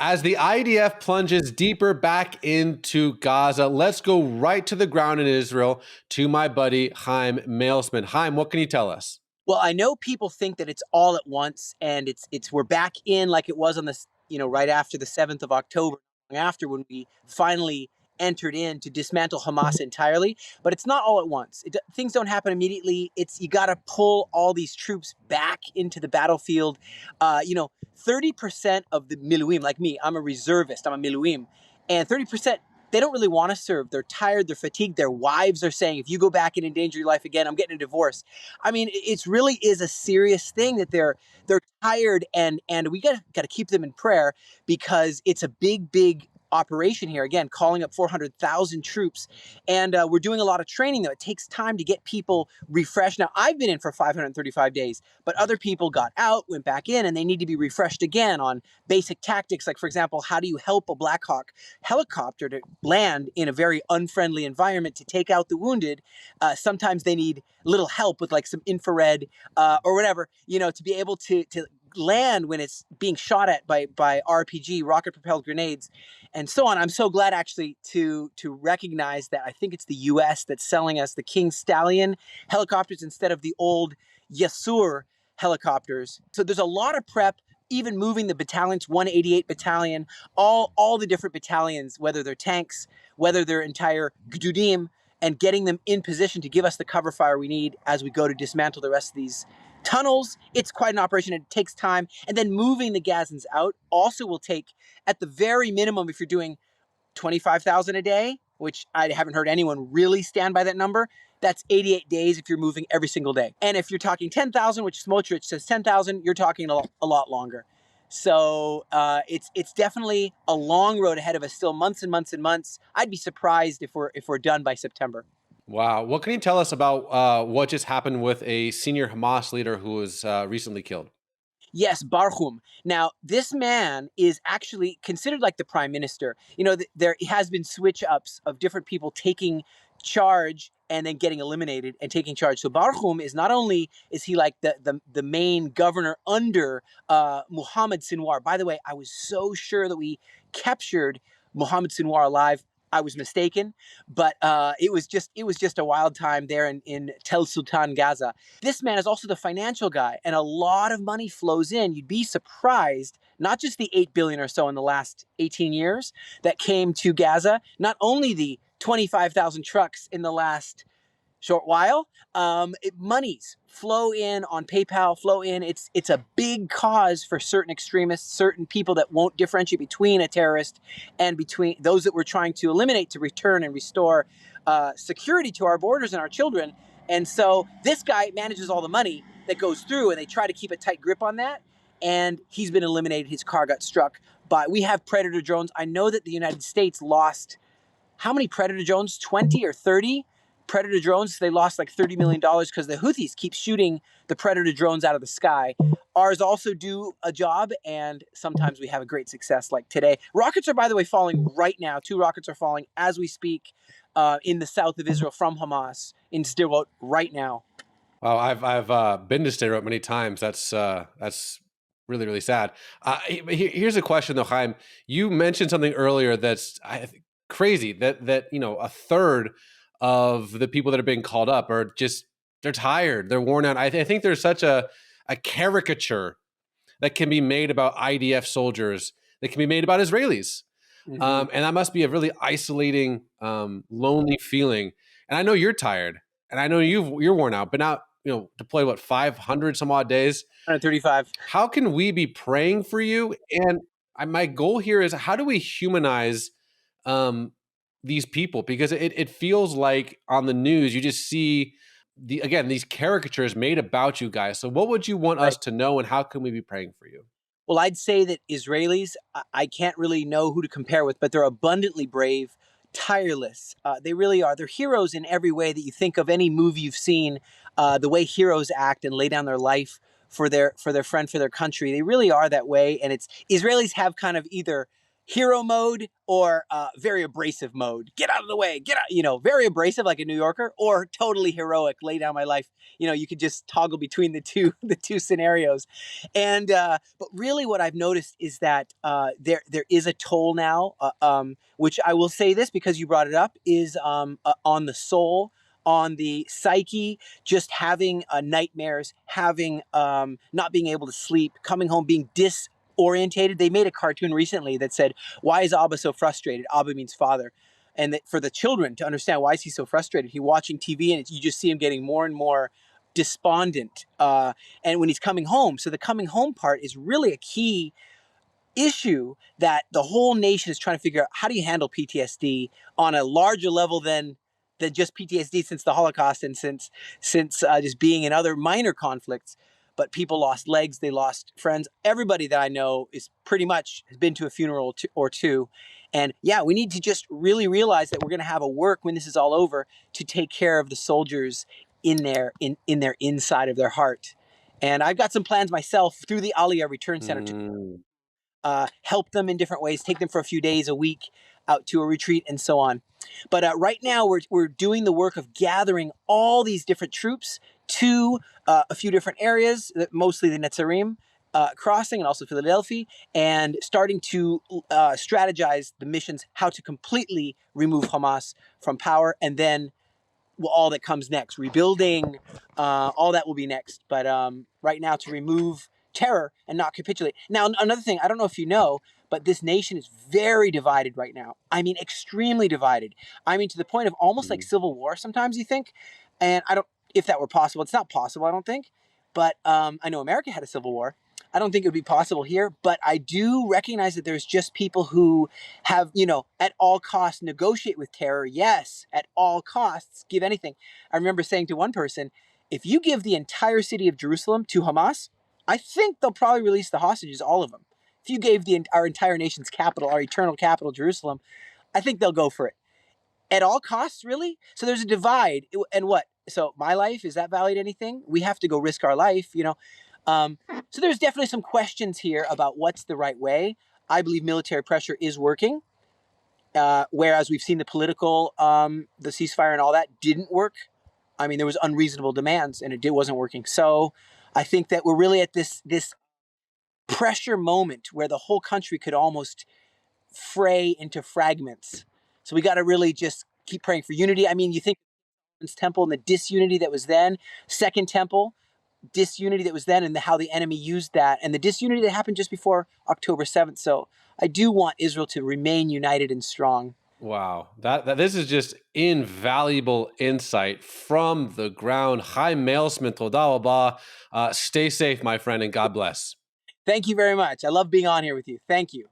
As the IDF plunges deeper back into Gaza, let's go right to the ground in Israel to my buddy Chaim Malespin. Chaim, what can you tell us? Well, I know people think that it's all at once, and we're back in like it was on the right after the 7th of October, after when we finally entered in to dismantle Hamas entirely. But it's not all at once. Things don't happen immediately. You got to pull all these troops back into the battlefield. 30% of the miluim, like me, I'm a reservist, I'm a miluim, and 30%. They don't really want to serve. They're tired. They're fatigued. Their wives are saying, if you go back and endanger your life again, I'm getting a divorce. I mean, it really is a serious thing that they're tired, and we got to keep them in prayer, because it's a big operation here. Again, calling up 400,000 troops, and we're doing a lot of training, though. It takes time to get people refreshed. Now, I've been in for 535 days, but other people got out, went back in, and they need to be refreshed again on basic tactics. Like, for example, how do you help a Black Hawk helicopter to land in a very unfriendly environment to take out the wounded? Sometimes they need little help with like some infrared or whatever, to be able to land when it's being shot at by RPG, rocket propelled grenades, and so on. I'm so glad actually to recognize that I think it's the US that's selling us the King Stallion helicopters instead of the old Yasur helicopters. So there's a lot of prep, even moving the battalions, 188 battalion, all the different battalions, whether they're tanks, whether they're entire Gdudim, and getting them in position to give us the cover fire we need as we go to dismantle the rest of these tunnels. It's quite an operation. It takes time. And then moving the Gazans out also will take, at the very minimum, if you're doing 25,000 a day, which I haven't heard anyone really stand by that number, that's 88 days if you're moving every single day. And if you're talking 10,000, which Smotrich says 10,000, you're talking a lot longer. So it's definitely a long road ahead of us, still months and months and months. I'd be surprised if we're done by September. Wow. What can you tell us about what just happened with a senior Hamas leader who was recently killed? Yes, Barhum. Now, this man is actually considered like the prime minister. There has been switch ups of different people taking charge and then getting eliminated and taking charge. So Barhum is not only is he like the main governor under Mohammed Sinwar. By the way, I was so sure that we captured Mohammed Sinwar alive. I was mistaken, but it was just a wild time there in Tel Sultan, Gaza. This man is also the financial guy, and a lot of money flows in. You'd be surprised, not just the 8 billion or so in the last 18 years that came to Gaza, not only the 25,000 trucks in the last short while, monies flow in on PayPal, flow in. It's a big cause for certain extremists, certain people that won't differentiate between a terrorist and between those that we're trying to eliminate to return and restore security to our borders and our children. And so this guy manages all the money that goes through, and they try to keep a tight grip on that. And he's been eliminated. His car got struck. But we have Predator drones. I know that the United States lost how many Predator drones? 20 or 30? Predator drones. They lost like $30 million because the Houthis keep shooting the Predator drones out of the sky. Ours also do a job, and sometimes we have a great success like today. Rockets are, by the way, falling right now. 2 rockets are falling as we speak in the south of Israel from Hamas in Sderot right now. Wow, I've been to Sderot many times. That's really, really sad. Here's a question though, Chaim. You mentioned something earlier that's crazy, that a third of the people that are being called up are just, they're tired, they're worn out. I think there's such a caricature that can be made about IDF soldiers that can be made about Israelis. Mm-hmm. And that must be a really isolating, lonely feeling. And I know you're tired, and I know you're worn out, but now, deploy 500 some odd days? 135. How can we be praying for you? And my goal here is, how do we humanize these people? Because it feels like on the news, you just see these caricatures made about you guys. So what would you want us to know, and how can we be praying for you? Well, I'd say that Israelis, I can't really know who to compare with, but they're abundantly brave, tireless. They really are. They're heroes in every way that you think of, any movie you've seen, the way heroes act and lay down their life for their friend, for their country. They really are that way. And Israelis have kind of either hero mode or very abrasive mode. Get out of the way. Get out. Very abrasive like a New Yorker, or totally heroic. Lay down my life. You could just toggle between the two the two scenarios. And but really, what I've noticed is that there is a toll now, which I will say this because you brought it up, is on the soul, on the psyche, just having nightmares, having not being able to sleep, coming home being disorientated. They made a cartoon recently that said, "Why is Abba so frustrated?" Abba means father. And that for the children to understand why is he so frustrated, he watching TV and you just see him getting more and more despondent. And when he's coming home, so the coming home part is really a key issue that the whole nation is trying to figure out. How do you handle PTSD on a larger level than just PTSD since the Holocaust and since just being in other minor conflicts. But people lost legs, they lost friends. Everybody that I know is pretty much has been to a funeral or two. And yeah, we need to just really realize that we're going to have a work when this is all over to take care of the soldiers in their inside of their heart. And I've got some plans myself through the Aliyah Return Center to help them in different ways, take them for a few days, a week, out to a retreat, and so on. But right now, we're doing the work of gathering all these different troops to a few different areas, mostly the Netzarim crossing and also Philadelphia, and starting to strategize the missions, how to completely remove Hamas from power, and then all that comes next, rebuilding, all that will be next. But right now, to remove terror and not capitulate. Now, another thing, I don't know if you know, but this nation is very divided right now. I mean, extremely divided. I mean, to the point of almost like civil war sometimes, you think. And I don't, if that were possible, it's not possible, I don't think. But I know America had a civil war. I don't think it would be possible here, but I do recognize that there's just people who have, at all costs negotiate with terror. Yes, at all costs, give anything. I remember saying to one person, if you give the entire city of Jerusalem to Hamas, I think they'll probably release the hostages, all of them. If you gave our entire nation's capital, our eternal capital, Jerusalem, I think they'll go for it. At all costs, really? So there's a divide. And what? So my life, is that valued anything? We have to go risk our life. So there's definitely some questions here about what's the right way. I believe military pressure is working, whereas we've seen the political, the ceasefire and all that didn't work. I mean, there was unreasonable demands and it wasn't working. So I think that we're really at this pressure moment where the whole country could almost fray into fragments. So we got to really just keep praying for unity. I mean, you think temple and the disunity that was then, Second Temple, disunity that was then, and how the enemy used that, and the disunity that happened just before October 7th. So I do want Israel to remain united and strong. Wow, that this is just invaluable insight from the ground. Chaim Malespin, toda rabah. Stay safe, my friend, and God bless. Thank you very much. I love being on here with you. Thank you.